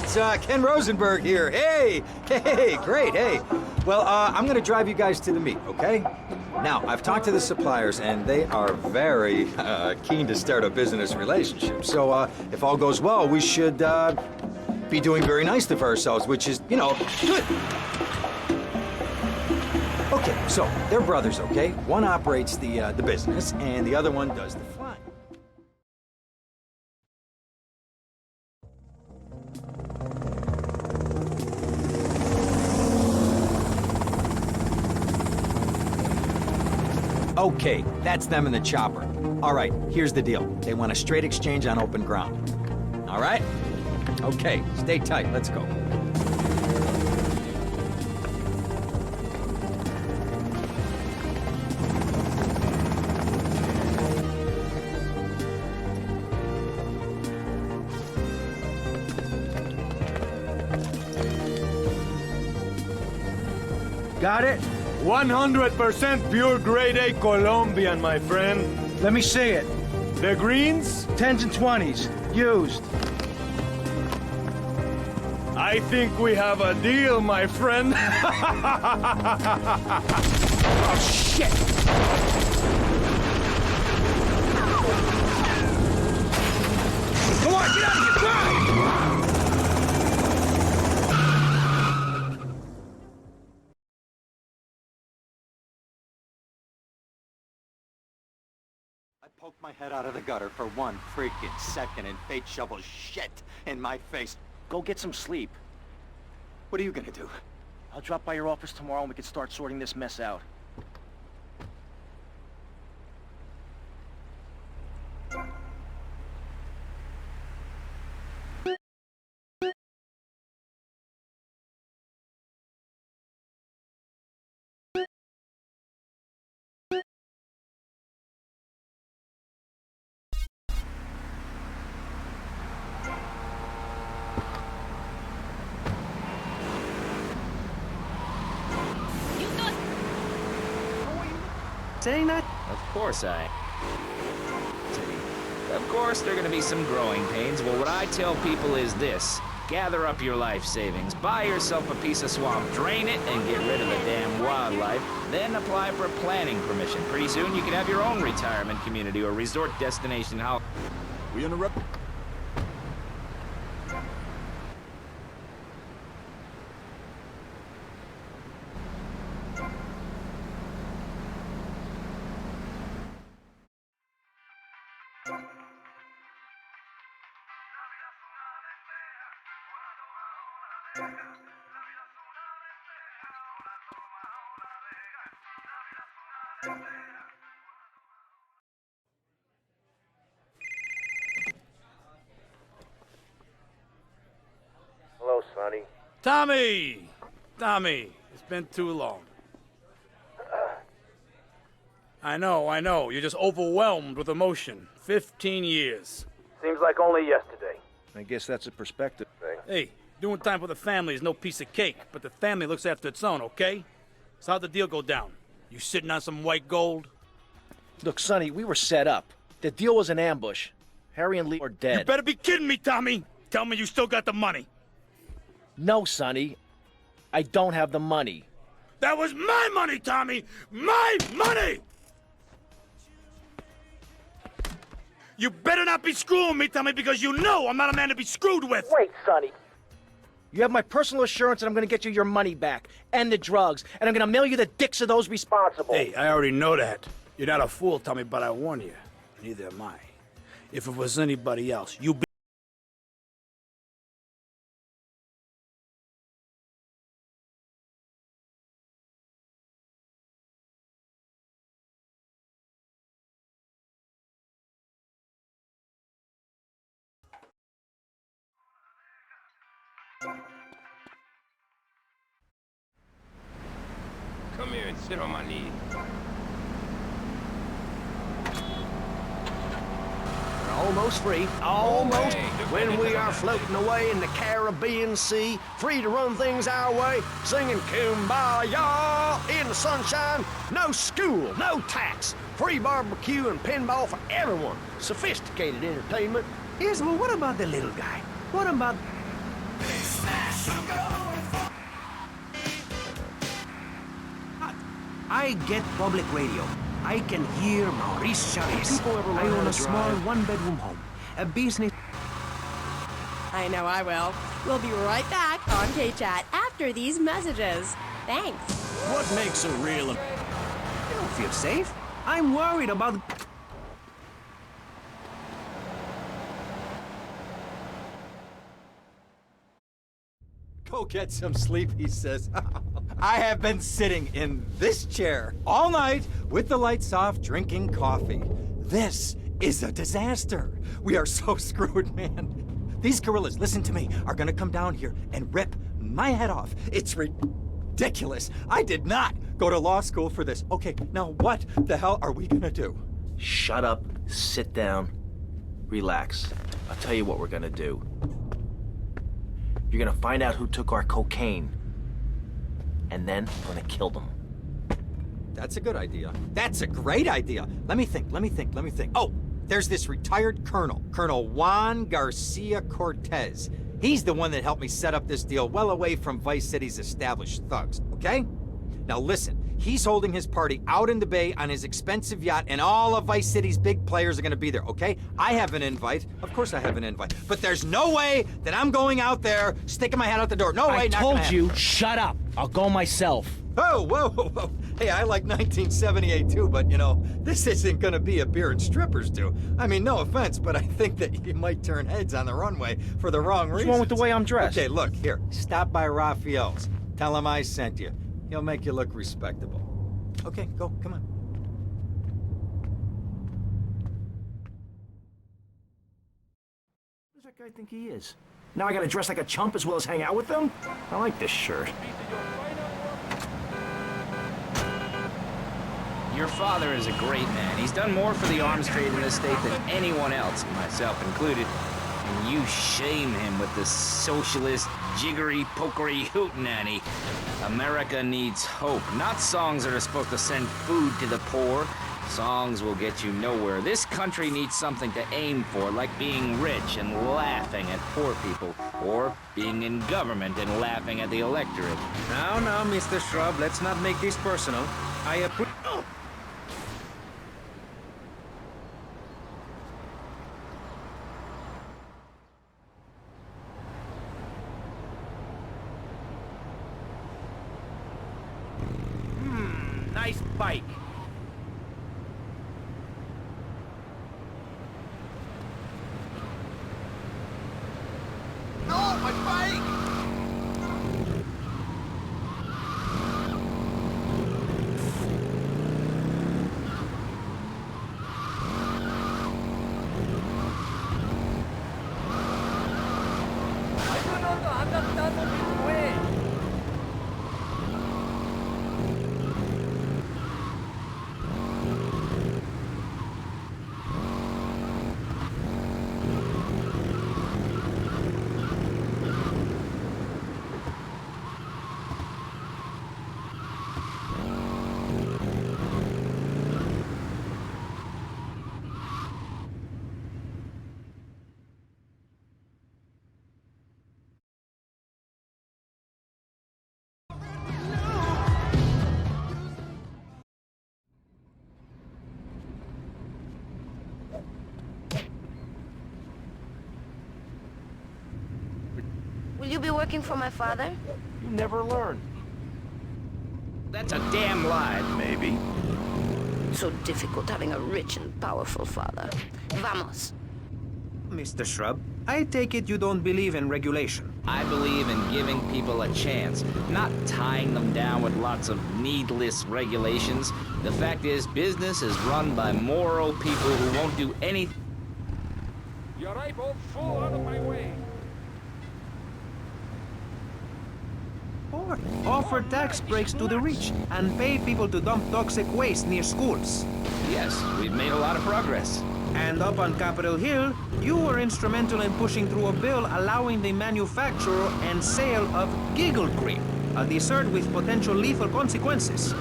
it's Ken Rosenberg here. Hey, great, hey. Well, I'm gonna drive you guys to the meet, okay? Now, I've talked to the suppliers, and they are very keen to start a business relationship. So, if all goes well, we should be doing very nicely for ourselves, which is, you know, good. Okay, so they're brothers, okay? One operates the business, and the other one does the flying. Okay, that's them in the chopper. All right, here's the deal. They want a straight exchange on open ground. All right? Okay, stay tight. Let's go. Got it? 100% pure grade A Colombian, my friend. Let me see it. The greens? 10s and 20s. Used. I think we have a deal, my friend. Oh, shit! Come on, get out of here! Drive! I poked my head out of the gutter for 1 freaking second and fate shovels shit in my face. Go get some sleep. What are you gonna do? I'll drop by your office tomorrow and we can start sorting this mess out. Saying that? Of course Of course, there are going to be some growing pains. Well, what I tell people is this. Gather up your life savings, buy yourself a piece of swamp, drain it, and get rid of the damn wildlife. Then apply for planning permission. Pretty soon, you can have your own retirement community or resort destination. How? We interrupt. Hello, Sonny. Tommy! Tommy, it's been too long. I know. You're just overwhelmed with emotion. 15 years. Seems like only yesterday. I guess that's a perspective thing. Hey, doing time for the family is no piece of cake, but the family looks after its own, okay? So how'd the deal go down? You sitting on some white gold? Look, Sonny, we were set up. The deal was an ambush. Harry and Lee are dead. You better be kidding me, Tommy! Tell me you still got the money. No, Sonny. I don't have the money. That was my money, Tommy! My money! You better not be screwing me, Tommy, because you know I'm not a man to be screwed with! Wait, Sonny. You have my personal assurance that I'm gonna get you your money back, and the drugs, and I'm gonna mail you the dicks of those responsible. Hey, I already know that. You're not a fool, Tommy, but I warn you. Neither am I. If it was anybody else, you'd be... Come here and sit on my knee. We're almost free. Almost. When we are floating away in the Caribbean Sea, free to run things our way, singing Kumbaya in the sunshine. No school, no tax. Free barbecue and pinball for everyone. Sophisticated entertainment. Yes, well, what about the little guy? What about... I get public radio. I can hear Maurice Chavez. I own a small one-bedroom home. A business... I know I will. We'll be right back on K-Chat after these messages. Thanks. What makes a real... I don't feel safe. I'm worried about... Go get some sleep, he says. I have been sitting in this chair all night with the lights off, drinking coffee. This is a disaster. We are so screwed, man. These gorillas, listen to me, are gonna come down here and rip my head off. It's ridiculous. I did not go to law school for this. Okay, now what the hell are we gonna do? Shut up, sit down, relax. I'll tell you what we're gonna do. You're gonna find out who took our cocaine, and then we're gonna kill them. That's a good idea. That's a great idea. Let me think. Oh, there's this retired colonel, Colonel Juan Garcia Cortez. He's the one that helped me set up this deal well away from Vice City's established thugs, okay? Now listen, he's holding his party out in the bay on his expensive yacht, and all of Vice City's big players are gonna be there, okay? I have an invite. Of course I have an invite. But there's no way that I'm going out there, sticking my head out the door. No way, I not gonna told you, happen. shut up. I'll go myself. Oh, whoa. Hey, I like 1978 too, but you know, this isn't gonna be a beer and strippers do. I mean, no offense, but I think that you might turn heads on the runway for the wrong reasons. What's wrong with the way I'm dressed? Okay, look, here, stop by Raphael's. Tell him I sent you. He'll make you look respectable. Okay, go, come on. Who does that guy think he is? Now I gotta dress like a chump as well as hang out with them? I like this shirt. Your father is a great man. He's done more for the arms trade in this state than anyone else, myself included. And you shame him with this socialist, jiggery, pokery hootenanny. America needs hope, not songs that are supposed to send food to the poor. Songs will get you nowhere. This country needs something to aim for, like being rich and laughing at poor people, or being in government and laughing at the electorate. Now, Mr. Shrub, let's not make this personal. I approve. Nice bike. No, my bike! Will you be working for my father? You never learn. That's a damn lie. Maybe. It's so difficult having a rich and powerful father. Vamos. Mr. Shrub, I take it you don't believe in regulation. I believe in giving people a chance, not tying them down with lots of needless regulations. The fact is, business is run by moral people who won't do anything. You're right, old fool, out of my way. Or offer tax breaks to the rich and pay people to dump toxic waste near schools. Yes, we've made a lot of progress. And up on Capitol Hill, you were instrumental in pushing through a bill allowing the manufacture and sale of giggle cream, a dessert with potential lethal consequences.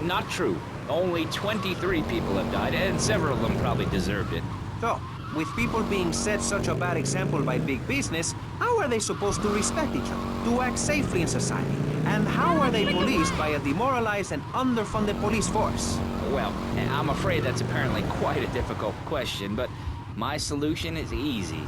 Not true. Only 23 people have died, and several of them probably deserved it. So, with people being set such a bad example by big business, how are they supposed to respect each other, to act safely in society? And how are they policed by a demoralized and underfunded police force? Well, I'm afraid that's apparently quite a difficult question, but my solution is easy.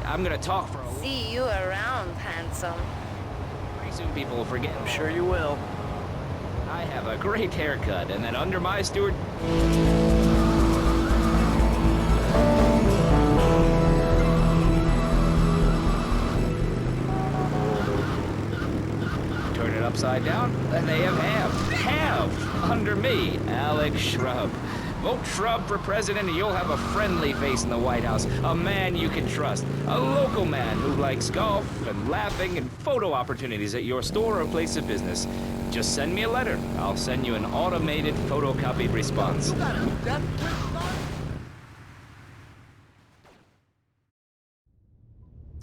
I'm gonna talk for a while. See you around, handsome. Pretty soon people will forget. I'm sure you will. I have a great haircut, and then under my steward... Turn it upside down, and they have under me, Alex Shrub. Vote Shrub for president and you'll have a friendly face in the White House. A man you can trust. A local man who likes golf and laughing and photo opportunities at your store or place of business. Just send me a letter. I'll send you an automated photocopied response.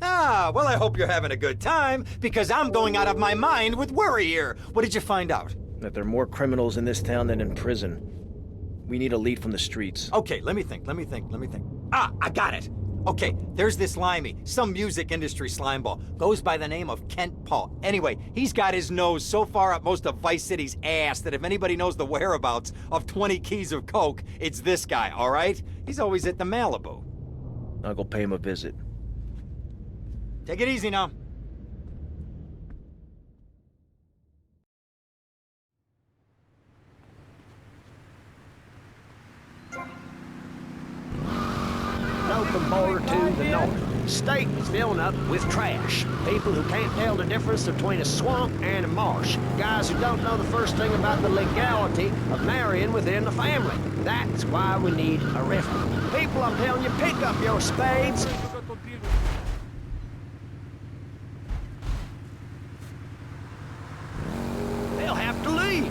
Ah, well, I hope you're having a good time, because I'm going out of my mind with worry here. What did you find out? That there are more criminals in this town than in prison. We need a lead from the streets. Okay, let me think. Ah, I got it. Okay, there's this limey, some music industry slimeball. Goes by the name of Kent Paul. Anyway, he's got his nose so far up most of Vice City's ass that if anybody knows the whereabouts of 20 keys of coke, it's this guy, all right? He's always at the Malibu. I'll go pay him a visit. Take it easy now. Open border to the north. State is filling up with trash. People who can't tell the difference between a swamp and a marsh. Guys who don't know the first thing about the legality of marrying within the family. That's why we need a referendum. People, I'm telling you, pick up your spades. They'll have to leave.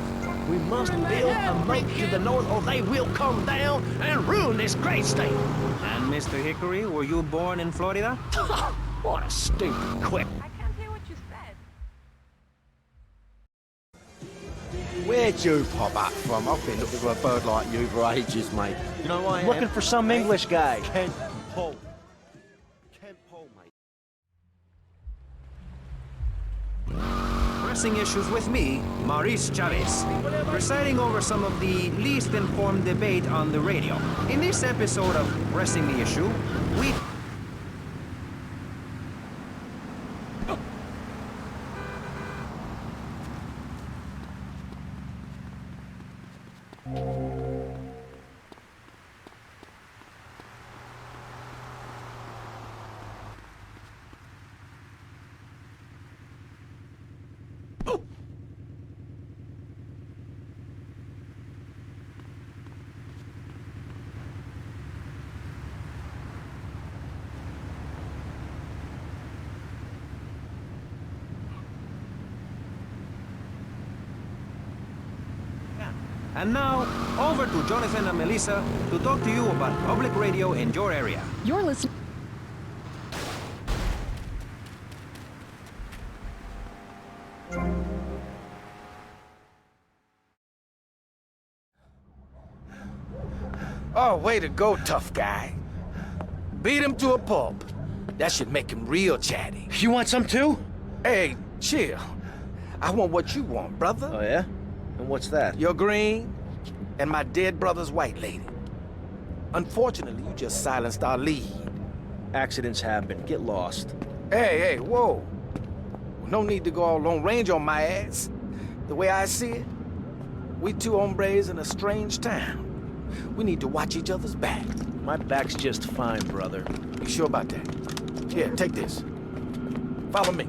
We must build a moat to the north or they will come down and ruin this great state. And Mr. Hickory, were you born in Florida? What a stupid quip. I can't hear what you said. Where'd you pop up from? I've been looking for a bird like you for ages, mate. You know why I am? Looking for some English guy. Kent Paul. Kent Paul, mate. Pressing issues with me, Maurice Chavez, presiding over some of the least informed debate on the radio. In this episode of Pressing the Issue, we... And now, over to Jonathan and Melissa to talk to you about public radio in your area. You're listening. Oh, way to go, tough guy. Beat him to a pulp. That should make him real chatty. You want some too? Hey, chill. I want what you want, brother. Oh, yeah? And what's that? Your green and my dead brother's white lady. Unfortunately, you just silenced our lead. Accidents happen. Get lost. Hey, whoa. No need to go all Lone Ranger on my ass. The way I see it, we two hombres in a strange town. We need to watch each other's back. My back's just fine, brother. You sure about that? Here, take this. Follow me.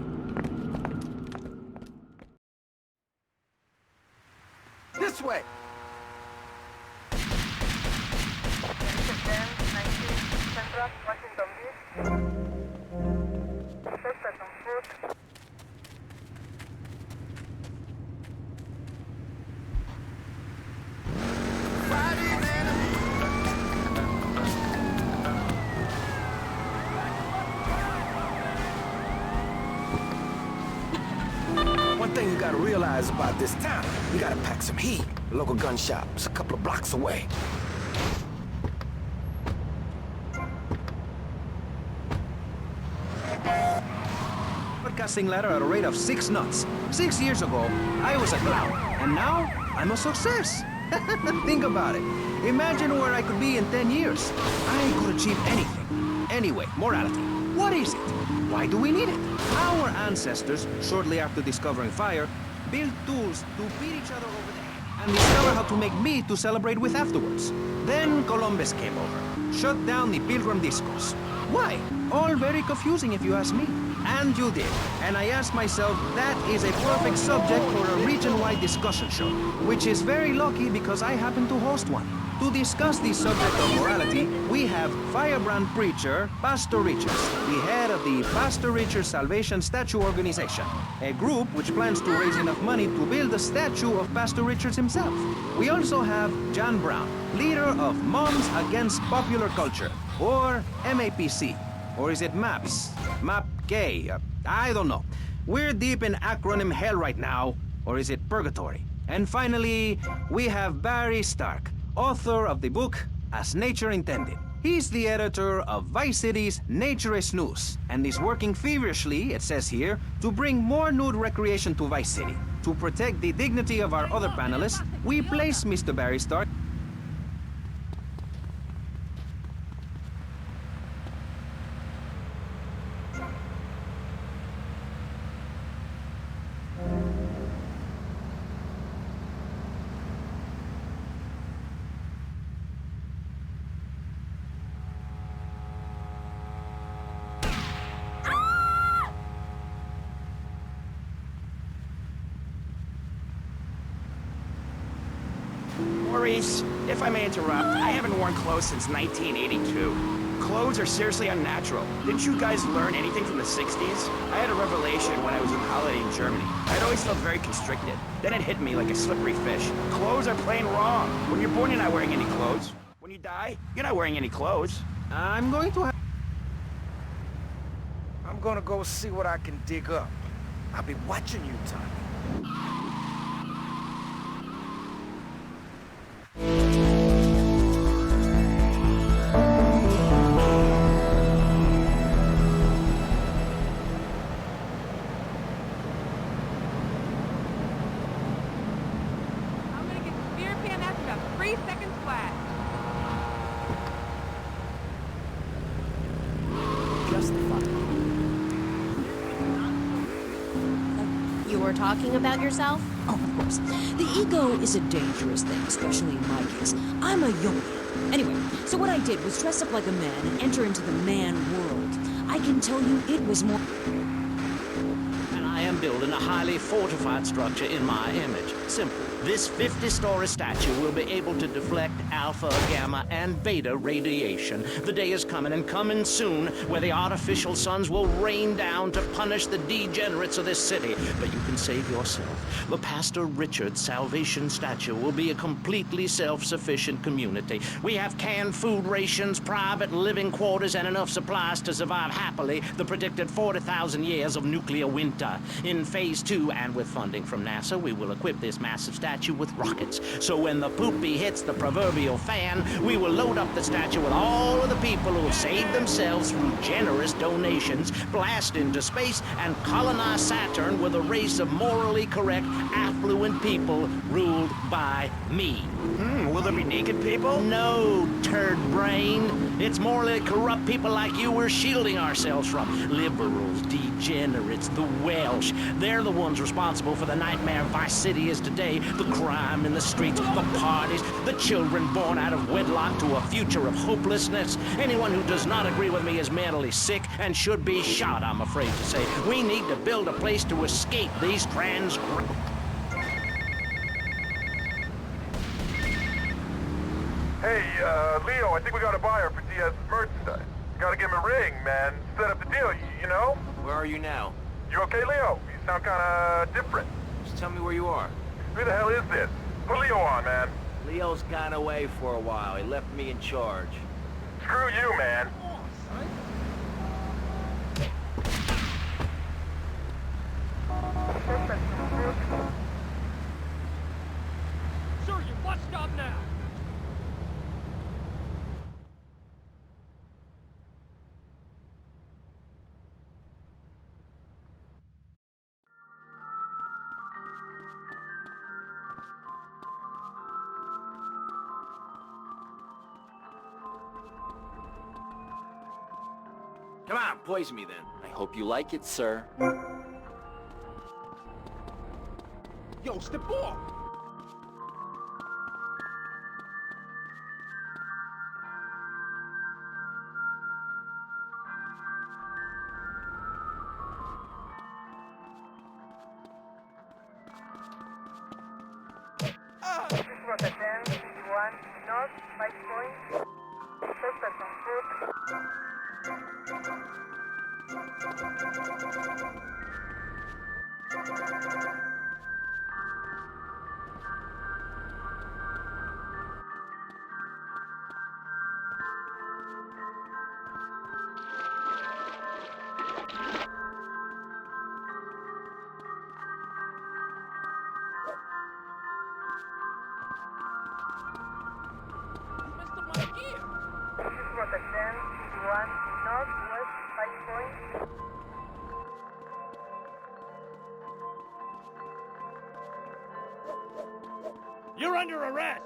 This way. One thing you gotta realize about this town, you gotta pack some heat. The local gun shop's a couple of blocks away. broadcasting ladder at a rate of 6 knots. 6 years ago, I was a clown, and now I'm a success. Think about it. Imagine where I could be in 10 years. I could achieve anything. Anyway, morality. What is it? Why do we need it? Our ancestors, shortly after discovering fire, built tools to beat each other over the head and discover how to make meat to celebrate with afterwards. Then Columbus came over, shut down the Pilgrim discourse. Why? All very confusing if you ask me. And you did. And I asked myself, that is a perfect subject for a region-wide discussion show, which is very lucky because I happen to host one. To discuss the subject of morality, we have firebrand preacher Pastor Richards, the head of the Pastor Richards Salvation Statue Organization, a group which plans to raise enough money to build a statue of Pastor Richards himself. We also have John Brown, leader of Moms Against Popular Culture, or MAPC. Or is it MAPS? MAP Gay? I don't know. We're deep in acronym hell right now. Or is it purgatory? And finally, we have Barry Stark, author of the book As Nature Intended. He's the editor of Vice City's Naturist News, and is working feverishly, it says here, to bring more nude recreation to Vice City. To protect the dignity of our other panelists, we place Mr. Barry Stark. Maurice, if I may interrupt, I haven't worn clothes since 1982. Clothes are seriously unnatural. Didn't you guys learn anything from the 60s? I had a revelation when I was on holiday in Germany. I'd always felt very constricted. Then it hit me like a slippery fish. Clothes are plain wrong. When you're born, you're not wearing any clothes. When you die, you're not wearing any clothes. I'm going to I'm gonna go see what I can dig up. I'll be watching you, Tommy. Talking about yourself? Oh, of course. The ego is a dangerous thing, especially in my case. I'm a Jungian. Anyway, so what I did was dress up like a man and enter into the man world. I can tell you it was more... And I am building a highly fortified structure in my image. Simple. This 50-story statue will be able to deflect alpha, gamma, and beta radiation. The day is coming, and coming soon, where the artificial suns will rain down to punish the degenerates of this city. But you can save yourself. The Pastor Richard Salvation Statue will be a completely self-sufficient community. We have canned food rations, private living quarters, and enough supplies to survive happily the predicted 40,000 years of nuclear winter. In Phase 2, and with funding from NASA, we will equip this massive statue with rockets. So when the poopy hits the proverbial fan, we will load up the statue with all of the people who have saved themselves through generous donations, blast into space, and colonize Saturn with a race of morally correct, affluent people ruled by me. Will there be naked people? No, turd brain. It's morally corrupt people like you we're shielding ourselves from. Liberals, degenerates, the Welsh. They're the ones responsible for the nightmare Vice City is today. The crime in the streets, the parties, the children born out of wedlock to a future of hopelessness. Anyone who does not agree with me is mentally sick and should be shot, I'm afraid to say. We need to build a place to escape these Hey, Leo, I think we got a buyer for Diaz's merchandise. Gotta give him a ring, man. Set up the deal, you know? Where are you now? You okay, Leo? You sound kinda different. Just tell me where you are. Who the hell is this? Put Leo on, man. Leo's gone away for a while. He left me in charge. Screw you, man. Sir, you must stop now! Come on, poison me then. I hope you like it, sir. Yo, step off! This was a 10, 1, north, 5 points. First person foot. This was a 10, 1, north, west, 5 points. You're under arrest!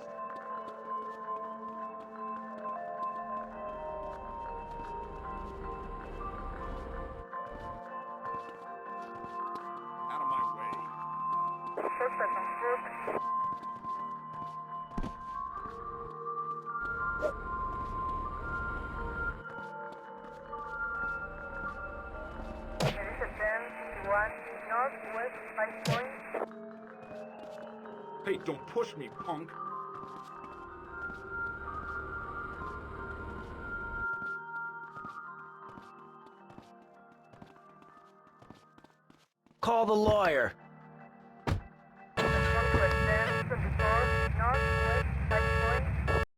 Out of my way. First person foot. There is a 10, 1, north, west, 5 points. Hey, don't push me, punk. Call the lawyer.